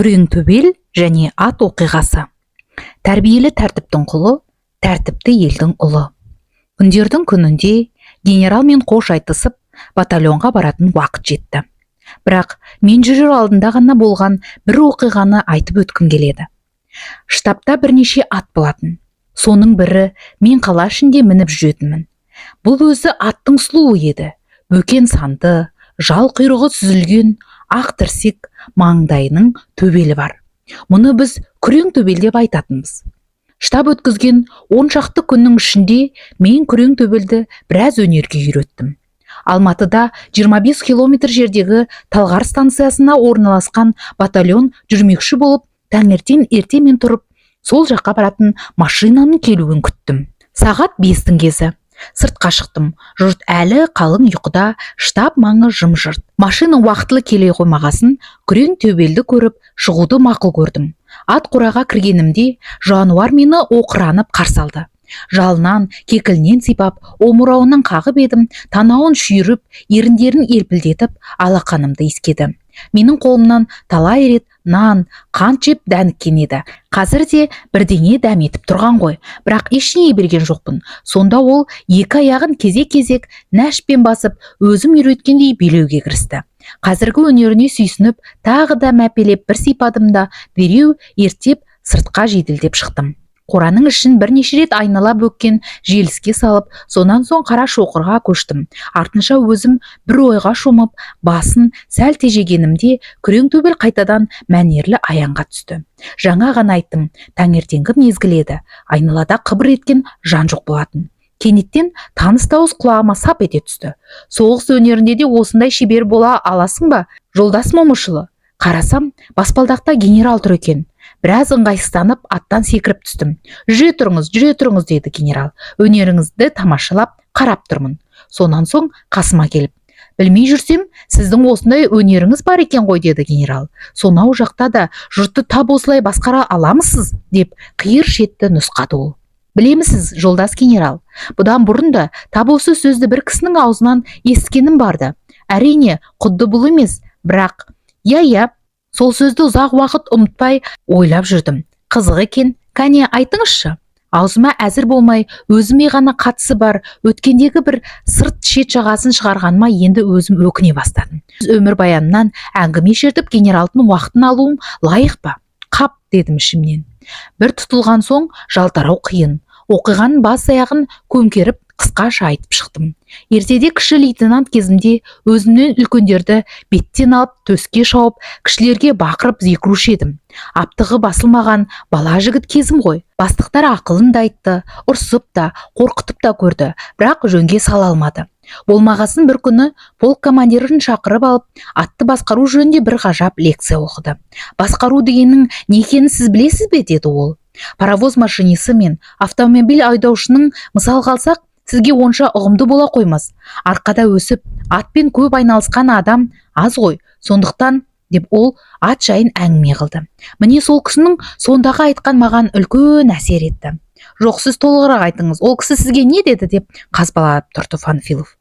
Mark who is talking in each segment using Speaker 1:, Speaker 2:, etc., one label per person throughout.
Speaker 1: Күрең төбел және ат оқиғасы. Тәрбиелі тәртіптің құлы, тәртіпті елдің ұлы. Күндердің күнінде генералмен қош айтысып, батальонға баратын уақыт жетті. Бірақ мен жүрер алдында ғана болған бір оқиғаны айтып өткім келеді. Штабта бірнеше ат болатын. Соның бірі мен қала ішінде мініп жүретінмін. Бұл өзі аттың сұлуы еді. Бөкен санды, жал құйрығы сүзілген, ақ тірсек маңдайының төбелі бар. Мұны біз күрең төбел деп айтатынбыз. Штаб өткізген 10 шақты күннің ішінде мен күрең төбелді біраз өнерге үйреттім. Алматыда 25 километр жердегі Талғар станциясына орналасқан батальон жүрмекші болып, таңертең ертемен тұрып, сол жаққа баратын машинаның келуін күттім. Сағат 5-тің кезі. Сыртқа шықтым. Жұрт әлі қалың ұйқыда, штаб маңы жым-жырт. Машина уақытылы келе қоймағасын, күрең төбелді көріп, шығуды мақұл көрдім. Ат қораға кіргенімде жануар мені оқыранып қарсы алды. Жалынан, кекілінен сипап, омырауынан қағып едім, танауын шүйіріп, еріндерін елпілдетіп, алақанымды иіскеді. Менің қолымнан талай рет нан, қант жеп дәніккен еді. Қазір де бірдеңе дәметіп тұрған ғой, бірақ ештеңе берген жоқпын. Сонда ол екі аяғын кезек-кезек нәшпен басып, өзім үйреткендей билеуге кірісті. Қазіргі өнеріне сүйсініп, тағы да мәпелеп бір сипадымда дереу ертеп сыртқа жеделдеп шықтым. Қораның ішін бірнеше рет айнала бөккен желіске салып, сонан соң қара шоқырға көштім. Артынша өзім бір ойға шомып, басын сәл тежегенімде күрең төбел қайтадан мәнерлі аяңға түсті. Жаңа ғана айттым, таңертеңгі мезгіл еді. Айналада қыбыр еткен жан жоқ болатын. Кенеттен таныс дауыс құлағыма сап ете түсті. Соғыс өнерінде де осындай шебер бола аласың ба, жолдас Момышұлы? Қарасам, баспалдақта генерал тұр екен. Біраз ыңғайсызданып аттан секіріп түстім. Жүре тұрыңыз, деді генерал. Өнеріңізді тамашалап қарап тұрмын. Сонан соң қасыма келіп, білмей жүрсем, сіздің осындай өнеріңіз бар екен ғой, деді генерал. Сонау жақта да жұртты тап осылай басқара аламысыз, деп қиыр шетті нұсқады ол. Білемісіз, жолдас генерал, бұдан бұрын да тап осы сөзді бір кісінің аузынан естігенім барды. Әрине, құдды бұл емес, бірақ иә, сол сөзді ұзақ уақыт ұмытпай ойлап жүрдім. Қызық екен, кәне айтыңызшы. Аузыма әзір болмай, өзіме ғана қатысы бар, өткендегі бір сырт шет жағасын шығарғаныма енді өзім өкіне бастадым. Өмір баянынан әңгіме шертіп генералдың уақытын алуым лайық па? Қап, дедім ішімнен. Бір тұтылған соң жалтарау қиын. Оқиғаның бас аяғын көмкеріп, қысқаша айтып шықтым. Ертеде кіші лейтенант кезімде өзімнен үлкендерді беттен алып төске шауып, кішілерге бақырып зекірушы едім. Аптығы басылмаған бала жігіт кезім ғой. Бастықтар ақылын да айтты, ұрсып та, қорқытып та көрді, бірақ жөнге сала алмады. Болмағасын бір күні полк командирін шақырып алып, атты басқару жөнінде бір ғажап лекция оқыды. Басқару дегеннің не екенін сіз білесіз бе, деді ол. Паровоз машинисі мен автомобиль айдаушының мысал қалсақ, сізге онша ұғымды бола қоймас. Арқада өсіп, атпен көп айналысқан адам аз ғой, сондықтан, деп ол ат жайын әңгіме қылды. Міне сол кісінің сондағы айтқан маған үлкен әсер етті. Жоқ, сіз толығырақ айтыңыз, ол кісі сізге не деді, деп қазбалап тұрды Панфилов.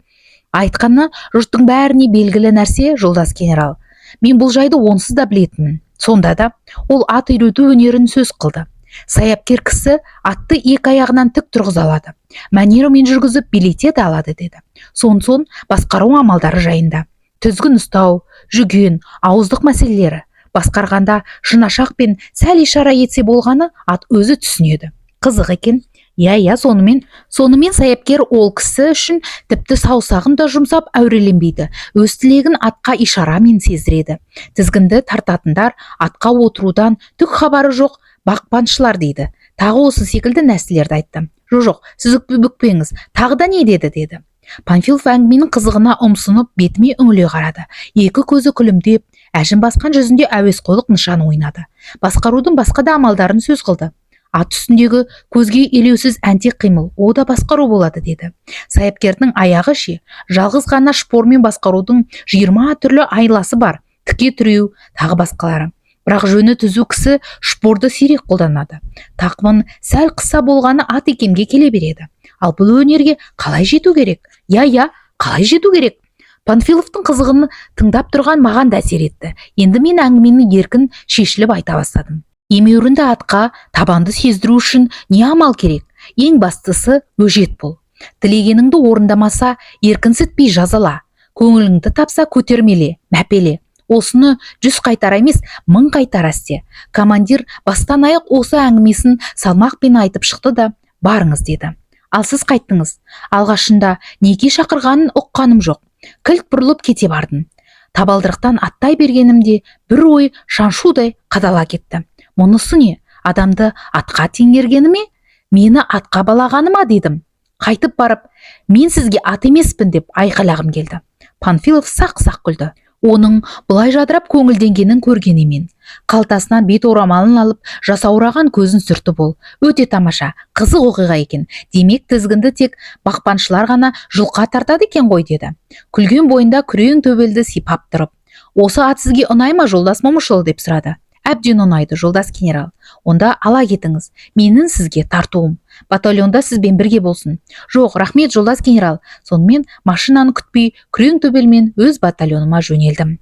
Speaker 1: Айтқаны жұрттың бәріне белгілі нәрсе, жолдас генерал. Мен бұл жайды онсыз да білетінмін. Сонда да ол ат үйрету өнерін сөз қылды. Саяпкер кісі атты екі аяғынан тік тұрғыза алады. Мәнерімен жүргізіп билетеді алады, деді. Сон басқару амалдары жайында. Тізгін ұстау, жүген, ауыздық мәселелері. Басқарғанда шынашақ пен сәл ишара етсе болғаны ат өзі түсінеді. Қызық екен. Иә, сонымен саяпкер ол кісі үшін тіпті саусағын да жұмсап әуреленбейді. Өз тілегін атқа ишарамен сездіреді. Тізгінді тартатындар атқа отырудан түк хабары жоқ бақпаншылар дейді. Тағы осы секілді нәрселерді айтты. Жоқ, сіз бүкпеңіз, тағы да не деді. Панфилов әңгіменің қызығына ұмсынып, бетіме үңіле қарады. Екі көзі күлімдеп, әжім басқан жүзінде әуесқойлық нышан ойнады. Басқарудың басқа да амалдарын сөз қылды. Ат үстіндегі көзге елеусіз әнтек қимыл, о да басқару болады, деді. Саяпкердің аяғы ше, жалғыз ғана шпормен басқарудың 20 түрлі айласы бар, тіке тіреу, тағы басқалары. Бірақ жөні түзу кісі шпорды сирек қолданады. Тақымын сәл қыса болғаны ат икемге келе береді. Ал бұл өнерге қалай жету керек? Иә, қалай жету керек? Панфиловтың қызығын тыңдап тұрған маған да әсер етті. Енді мен әңгімені еркін шешіліп айта бастадым. Емеурінді атқа табанды сездіру үшін не амал керек? Ең бастысы өжет бол. Тілегеніңді орындамаса, еркінсітпей жазала. Көңіліңді тапса көтермеле, мәпеле. Осыны 100 қайтара емес, 1000 қайтара істе. Командир бастан аяқ осы әңгімесін салмақпен айтып шықты да, барыңыз деді. Ал сіз қайттыңыз. Алғашында неге шақырғанын ұққаным жоқ. Кілт бұрылып кете бардым. Табалдырықтан аттай бергенімде бір ой шаншудай қадала кетті. Мұнысы не? Адамды атқа теңгергені ме? Мені атқа балағаны ма дедім. Қайтып барып, мен сізге ат емеспін деп айқайлағым келді. Панфилов сақ-сақ күлді. Оның бұлай жадырап көңілденгенін көрген емен. Қалтасынан бет орамалын алып, жасаураған көзін сүртіп ол. Өте тамаша, қызық оқиға екен. Демек тізгінді тек бақпаншылар ғана жұлқа тартады екен ғой деді. Күлген бойында күрең төбелді сипап тұрып. Осы ат сізге ұнай ма, жолдас Момышұлы деп сұрады. Әбден ұнайды, жолдас генерал. Онда ала кетіңіз. Менің сізге тартуым. Батальонда сізбен бірге болсын. Жоқ, рахмет, жолдас генерал. Сонымен машинаны күтпей күрең төбелмен өз батальоныма жөнелдім.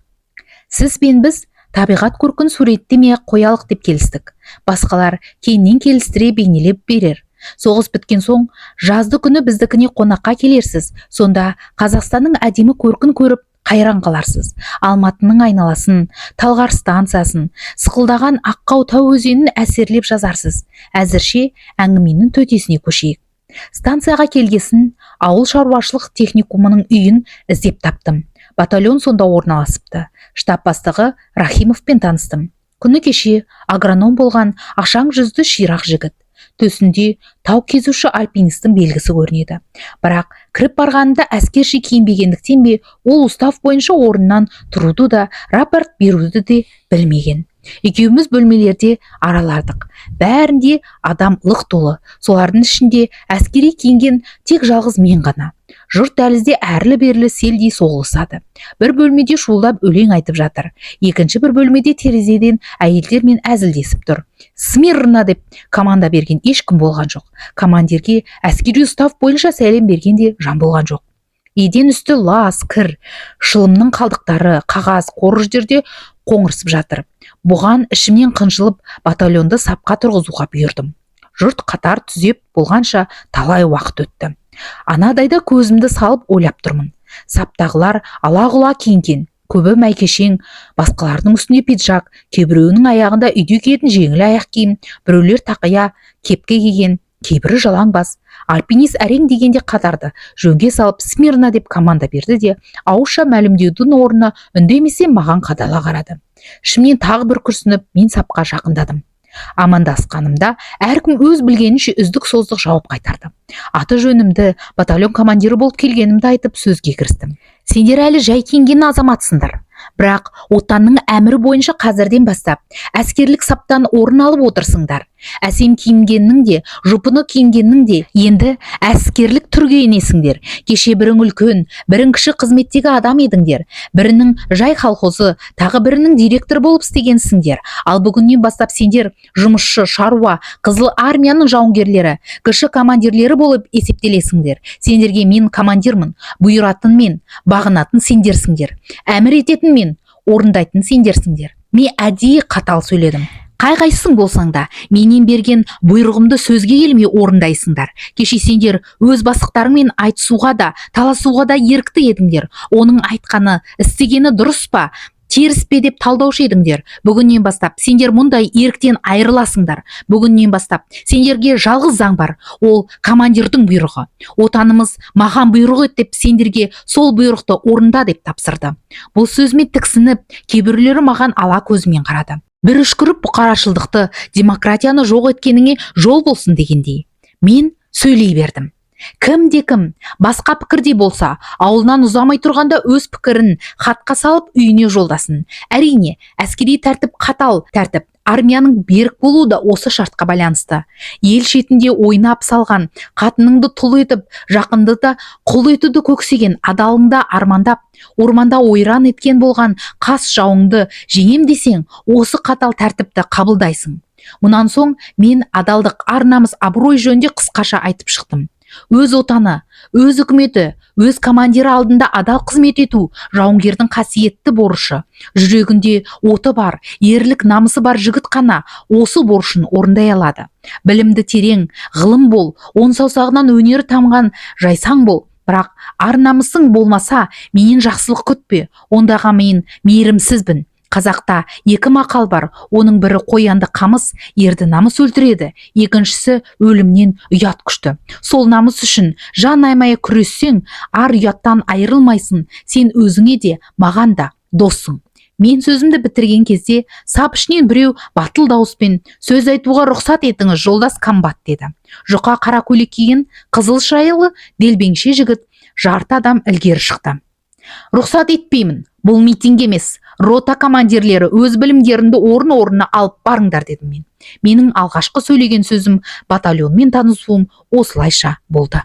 Speaker 1: Сіз бен біз табиғат көркін суреттемей қоялық деп келістік. Басқалар кейіннен келістіре бейнелеп берер. Соғыс біткен соң жазды күні біздікіне қонаққа келерсіз. Сонда Қазақстанның әдемі көркін көріп қайран қаларсыз. Алматының айналасын, Талғар станциясын, сықылдаған Аққау тау өзенін әсерлеп жазарсыз. Әзірше әңгіменің төтесіне көшейік. Станцияға келгесін ауыл шаруашылық техникумының үйін іздеп таптым. Батальон сонда орналасыпты. Штаб бастығы Рахимовпен таныстым. Күні кеше агроном болған ашаң жүзді ширақ жігіт. Төсінде тау кезуші альпинистің белгісі көрінеді. Бірақ кіріп барғанында әскерші киінбегендіктен бе, ол устав бойынша орнынан тұруды да, рапорт беруді де білмеген. Екеуміз бөлмелерде араладық. Бәрінде адам лық толы. Солардың ішінде әскери киінген тек жалғыз мен ғана. Жұрт дәлізде әрлі-берлі селдей соғылысады. Бір бөлмеде шуылдап өлең айтып жатыр. Екінші бір бөлмеде терезеден әйелдермен әзілдесіп тұр. Смирно деп команда берген ешкім болған жоқ. Командирге әскери устав бойынша сәлем бергенде жан болған жоқ. Еден үсті лас, кір, шылымның қалдықтары, қағаз, қоры жерде қоңырсып жатыр. Бұған ішімнен қынжылып, батальонды сапқа тұрғызуға бұйырдым. Жұрт қатар түзеп болғанша талай уақыт өтті. Анадайда көзімді салып ойлап тұрмын. Саптағылар ала-құла киінген, көбі мәйкешең, басқалардың үстінде пиджак, кейбіреуінің аяғында үйде киетін жеңіл аяқ киім, біреулер тақия, кепке киген, кейбірі жалаң бас. Альпинист әрең дегенде қатарды жөнге салып смирно деп команда берді де, ауызша мәлімдеудің орнына үндемесе маған қадала қарады. Ішімнен тағы бір күрсініп, мен сапқа жақындадым. Амандасқанымда әркім өз білгенінше үздік создық жауап қайтарды. Аты жөнімді, батальон командирі болып келгенімді айтып сөзге кірістім. Сендер әлі жай киінген азаматсыңдар. Бірақ отанның әмірі бойынша қазірден бастап әскерлік саптан орын алып отырсыңдар. Әсем киінгеннің де, жұпыны киінгеннің де енді әскерлік түрге енесіңдер. Кеше бірің үлкен, бірің кіші қызметтегі адам едіңдер. Бірінің жай колхозы, тағы бірінің директор болып істегенсіңдер. Ал бүгіннен бастап сендер жұмысшы, шаруа, қызыл армияның жауынгерлері, кіші командирлері болып есептелесіңдер. Сендерге мен командирмын, бұйыратын мен, бағынатын сендерсіңдер. Әмір ететін мен, орындайтын сендерсіңдер. Мен әдейі қатал сөйледім. Қай-қайсың болсаң да, менен берген бұйрығымды сөзге келмей орындайсыңдар. Кеше сендер өз бастықтарыңмен айтысуға да, таласуға да ерікті едіңдер. Оның айтқаны, істегені дұрыс па, теріс пе деп талдаушы едіңдер. Бүгіннен бастап сендер мұндай еріктен айырыласыңдар. Бүгіннен бастап сендерге жалғыз заң бар. Ол командирдің бұйрығы. Отанымыз маған бұйрық ет деп сендерге сол бұйрықты орында деп тапсырды. Бұл сөзіме тіксініп, кейбіреулері маған ала көзімен қарады. Бір үшкіріп бұқарашылдықты, демократияны жоқ еткеніңе жол болсын дегендей. Мен сөйлей бердім. Кім-кім басқа пікірде болса, ауылынан ұзамай тұрғанда өз пікірін хатқа салып үйіне жолдасын. Әрине, әскери тәртіп қатал тәртіп. Армияның берік болуы да осы шартқа байланысты. Ел шетінде ойнап салған, қатыныңды тұл етіп, жақынды да құл етуді көксеген, адалыңда армандап, орманда ойран еткен болған қас жауыңды жеңем десең, осы қатал тәртіпті қабылдайсың. Мұнан соң мен адалдық, ар-намыс, абырой жөнінде қысқаша айтып шықтым. Өз отаны, өз үкіметі, өз командирі алдында адал қызмет ету жауынгердің қасиетті борышы. Жүрегінде оты бар, ерлік намысы бар жігіт қана осы борышын орындай алады. Білімді терең, ғылым бол, он саусағынан өнері тамған жайсаң бол. Бірақ ар намысың болмаса, менен жақсылық күтпе, ондаға мен мейірімсізбін. Қазақта екі мақал бар, оның бірі қоянды қамыс, ерді намыс өлтіреді, екіншісі өлімнен ұят күшті. Сол намыс үшін жан аймай күрессең, ар ұяттан айырылмайсың, сен өзіңе де, маған да доссың. Мен сөзімді бітірген кезде сап ішінен біреу батыл дауыспен сөз айтуға рұқсат етіңіз, жолдас комбат деді. Жұқа қара көйлек киген, қызыл шайлы, делбеңше жігіт жарты адам ілгері шықты. Рұқсат етпеймін, бұл митинг емес, рота командирлері өз білімдеріңді орын-орнына алып барыңдар дедім мен. Менің алғашқы сөйлеген сөзім, батальонмен танысуым осылайша болды.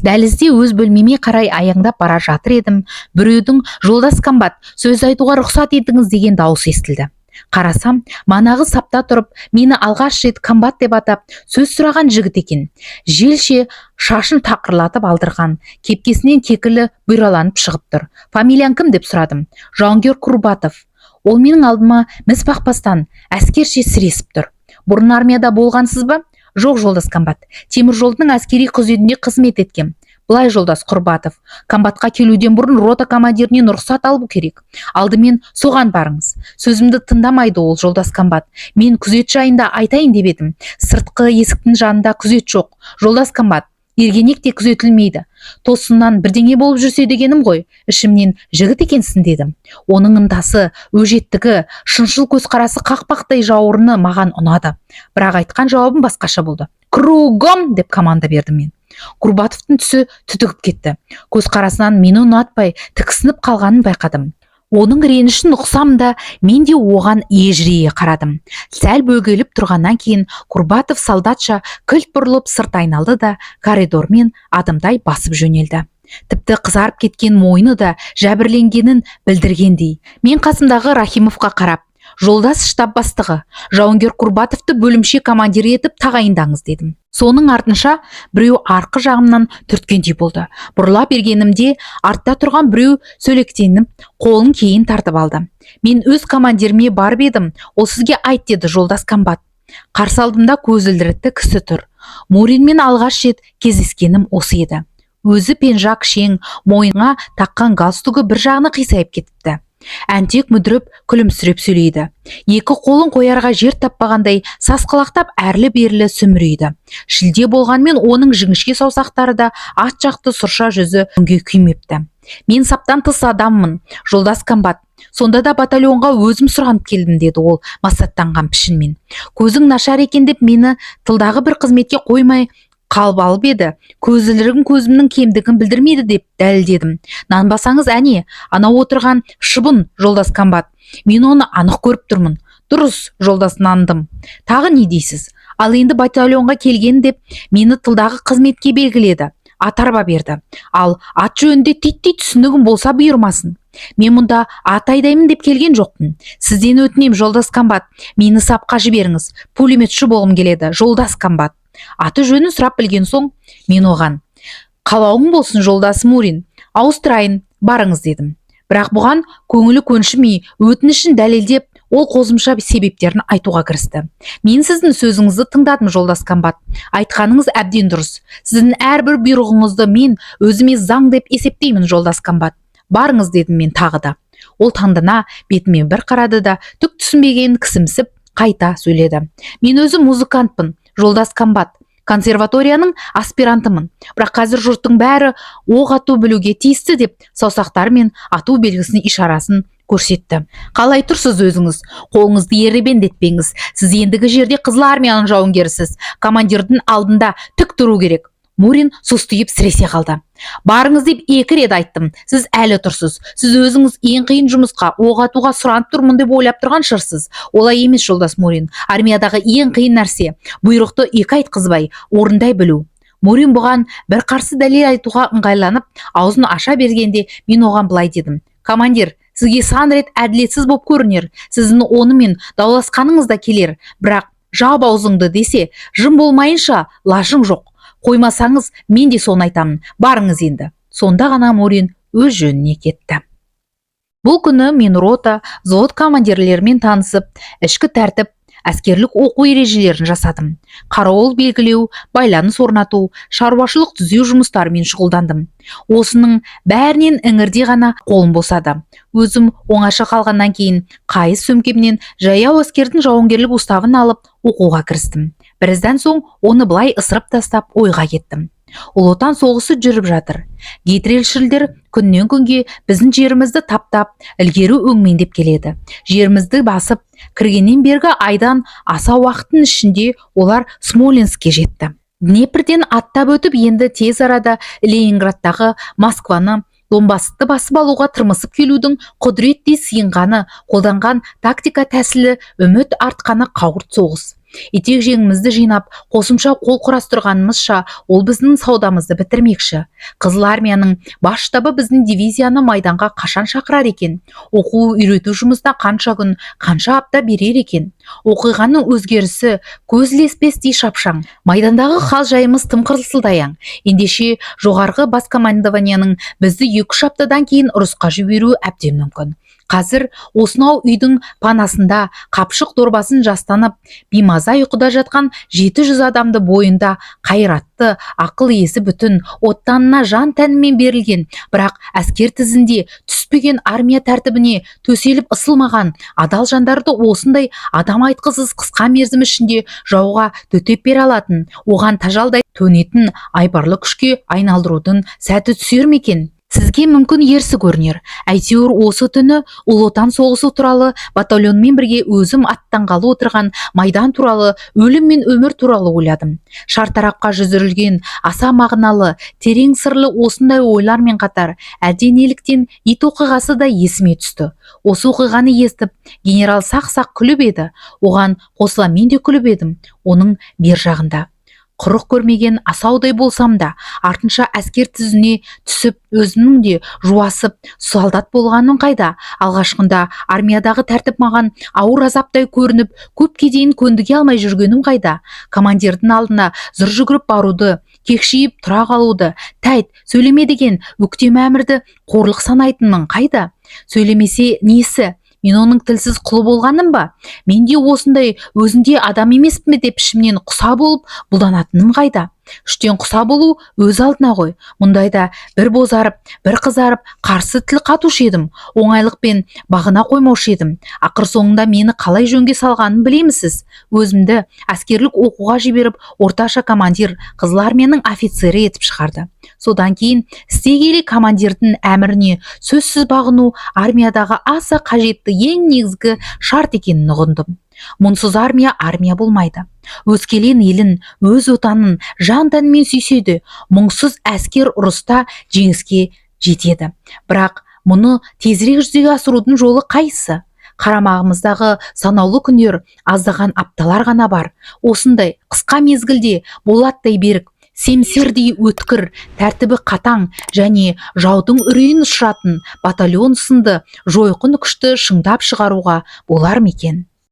Speaker 1: Дәлізде өз бөлмеме қарай аяңдап бара жатыр едім, біреудің жолдас комбат сөз айтуға рұқсат етіңіз деген дауыс естілді. Қарасам, манағы сапта тұрып, мені алғаш рет комбат деп атап сөз сұраған жігіт екен. Желше шашын тақырлатып алдырған, кепкесінен кекілі бұйраланып шығып тұр. Фамилияң кім деп сұрадым. Жауынгер Курбатов. Ол менің алдыма міз бақпастан әскерше сіресіп тұр. Бұрын армияда болғансыз ба? Жоқ, жолдас комбат. Темір жолдың әскери күзетінде қызмет еткем. Былай, жолдас Курбатов, комбатқа келуден бұрын рота командирінен рұқсат алу керек. Алдымен соған барыңыз. Сөзімді тыңдамайды ол, жолдас комбат. Мен күзет жайында айтайын деп едім. Сыртқы есіктің жанында күзет жоқ. Жолдас комбат, ергенек те күзетілмейді. Тосыннан бірдеңе болып жүрсе дегенім ғой. Ішімнен жігіт екенсің дедім. Оның ынтасы, өжеттігі, шыншыл көзқарасы қақпақтай жауырыны маған ұнады. Бірақ айтқан жауабым басқаша болды. Кругом деп команда бердім мен. Курбатовтың түсі түтігіп кетті. Көзқарасынан мені ұнатпай тіксініп қалғанын байқадым. Оның ренішін ұқсам да, мен де оған ежірейе қарадым. Сәл бөгеліп тұрғаннан кейін Курбатов солдатша кілт бұрылып сырт айналды да коридормен адымдай басып жөнелді. Тіпті қызарып кеткен мойны да жәбірленгенін білдіргендей. Мен қасымдағы Рахимовқа қарап, жолдас штаб бастығы, жауынгер Курбатовты бөлімше командир етіп тағайындаңыз дедім. Соның артынша біреу арқы жағымнан түрткендей болды. Бұрыла бергенімде артта тұрған біреу сөлектеніп, қолын кейін тартып алды. Мен өз командиріме барып едім, ол сізге айт деді жолдас комбат. Қарсы алдымда көзілдірікті кісі тұр. Муринмен алғаш рет кездескенім осы еді. Өзі пенжак шең, мойнына таққан галстугы бір жағына қисайып кетіпті. Әнтек мүдіріп күлімсіреп сөйлейді. Екі қолын қоярға жер таппағандай сасқалақтап әрлі-берлі сүмірейді. Шілде болғанмен оның жіңішке саусақтары да ат жақты сұрша жүзі үнге күймепті. Мен саптан тыс адаммын, жолдас комбат. Сонда да батальонға өзім сұранып келдім деді ол масаттанған пішінмен. Көзің нашар екен деп мені тылдағы бір қызметке қоймай қалып алып еді. Көзілігім көзімнің кемдігін білдірмейді деп дәлелдедім. Нанбасаңыз әне, анау отырған шыбын, жолдас комбат. Мен оны анық көріп тұрмын. Дұрыс, жолдас, нандым. Тағы не дейсіз? Ал енді батальонға келген деп мені тылдағы қызметке белгіледі. Ат арба берді. Ал ат жөнінде титтей түсінігім болса бұйырмасын. Мен мұнда ат айдаймын деп келген жоқпын. Сізден өтінем, жолдас комбат. Мені сапқа жіберіңіз. Пулеметші болғым келеді, жолдас комбат. Аты жөнін сұрап білген соң, мен оған: қалауың болсын, жолдас Мурин, ауыстырайын, барыңыз дедім. Бірақ бұған көңілі көншімей, өтінішін дәлелдеп, ол қосымша себептерін айтуға кірісті. Мен сіздің сөзіңізді тыңдадым, жолдас комбат. Айтқаныңыз әбден дұрыс. Сіздің әрбір бұйрығыңызды мен өзіме заң деп есептеймін, жолдас комбат. Барыңыз дедім мен тағы да. Ол таңдана бетіме бір қарады да, түк түсінбеген кісімсіп қайта сөйледі. Мен өзім музыкантпын, жолдас комбат. Консерваторияның аспирантымын. Бірақ қазір жұрттың бәрі оқ ату білуге тиісті деп саусақтарымен ату белгісін ишарасын көрсетті. Қалай тұрсыз өзіңіз? Қолыңызды еребендетпеңіз. Сіз ендігі жерде Қызыл армияның жауынгерісіз. Командирдің алдында тік тұру керек. Мурин сұстиып сіресе қалды. Барыңыз деп 2 рет айттым. Сіз әлі тұрсыз. Сіз өзіңіз ең қиын жұмысқа, оқ атуға сұранып тұрмын деп ойлап тұрған шығарсыз. Олай емес, жолдас Мурин. Армиядағы ең қиын нәрсе бұйрықты 2 айтқызбай орындай білу. Мурин бұған бір қарсы дәлел айтуға ыңғайланып, аузын аша бергенде мен оған былай дедім: командир, сізге сан рет әділетсіз боп көрінер. Сіздің онымен дауласқаныңыз да келер. Бірақ жауап аузыңды десе, жым болмайынша лашың жоқ. Қоймасаңыз, мен де соны айтамын. Барыңыз енді. Сонда ғана Морин өз жөніне кетті. Бұл күні мен рота, взвод командирлерімен танысып, ішкі тәртіп, әскерлік оқу ережелерін жасадым. Қарауыл белгілеу, байланыс орнату, шаруашылық түзеу жұмыстарымен шұғылдандым. Осының бәрінен іңірде ғана қолым босады. Өзім оңаша қалғаннан кейін қайыс сөмкемнен жаяу әскердің жауынгерлік уставын алып оқуға кірістім. Біраздан соң оны былай ысырып тастап ойға кеттім. Ұлы Отан соғысы жүріп жатыр. Гитлершілдер күннен күнге біздің жерімізді таптап, ілгері өңмендеп келеді. Жерімізді басып, кіргеннен бергі айдан аса уақыттың ішінде олар Смоленскке жетті. Днепрден аттап өтіп, енді тез арада Ленинградтағы Москваны, Донбассты басып алуға тырмысып келудің құдіретті сыйынғаны, қолданған тактика тәсілі, үміт артқаны қауырт соғыс. Етек жеңімізді жинап, қосымша қол құрастырғанымызша, ол біздің саудамызды бітірмекші. Қызыл армияның бас штабы біздің дивизияны майданға қашан шақырар екен? Оқу үйрету жұмысына қанша күн, қанша апта берер екен? Оқиғаның өзгерісі көз ілеспестей шапшаң. Майдандағы хал жайымыз тым қырсылдаяң. Ендеше жоғарғы бас командованияның бізді 2-3 аптадан кейін ұрысқа жіберуі әбден мүмкін. Қазір осынау үйдің панасында қапшық дорбасын жастанып, беймаза ұйқыда жатқан 700 адамды бойында қайратты, ақыл есі бүтін, оттанына жан тәнімен берілген, бірақ әскер тізінде түспеген армия тәртібіне төселіп ысылмаған адал жандарды осындай адам айтқысыз қысқа мерзім ішінде жауға төтеп бере алатын, оған тажалдай төнетін айбарлы күшке айналдырудың сәті түсер ме екен? Сізге мүмкін ерсі көрінер. Әйтеуір осы түні Ұлы Отан соғысы туралы, батальонмен бірге өзім аттанғалы отырған майдан туралы, өлім мен өмір туралы ойладым. Шартарапқа жүзірілген аса мағыналы, терең сырлы осындай ойлармен қатар, әлденеліктен ит оқиғасы да есіме түсті. Осы оқиғаны естіп, генерал сақ-сақ күліп еді. Оған қосыла мен де күліп едім. Оның бер жағында құрық көрмеген асаудай болсам да, артынша әскер тізіне түсіп, өзімнің де жуасып, солдат болғаным қайда? Алғашқында армиядағы тәртіп маған ауыр азаптай көрініп, көпке дейін көндіге алмай жүргенім қайда? Командирдің алдына зыр жүгіріп баруды, кекшиіп тұра қалуды, тәйт, сөйлеме деген өктем әмірді қорлық санайтынмын қайда? Сөйлемесе несі? Мен оның тілсіз құлы болғаным ба? Мен де осындай өзінде адам емеспін деп ішімнен құса болып бұлданатыным қайда? Іштен құса болу өз алдына ғой. Мұндайда бір бозарып, бір қызарып, қарсы тіл қатушы едім. Оңайлықпен бағына қоймаушы едім. Ақыр соңында мені қалай жөнге салғанын білемісіз? Өзімді әскерлік оқуға жіберіп, орташа командир, Қызыл армияның офицері етіп шығарды. Содан кейін істегелі командирдің әміріне сөзсіз бағыну армиядағы аса қажетті ең негізгі шарт екенін ұғындым. Мұнсыз армия болмайды. Өскелең елін, өз отанын жан тәнімен сүйседі. Мұңсыз әскер ұрыста жеңіске жетеді. Бірақ мұны тезірек жүзеге асырудың жолы қайсы? Қарамағымыздағы санаулы күндер, аздаған апталар ғана бар. Осындай қысқа мезгілде болаттай берік, семсердей өткір, тәртібі қатаң және жаудың үрейін ұшыратын батальон сынды жойқын күшті шыңдап шығаруға болар ма екен?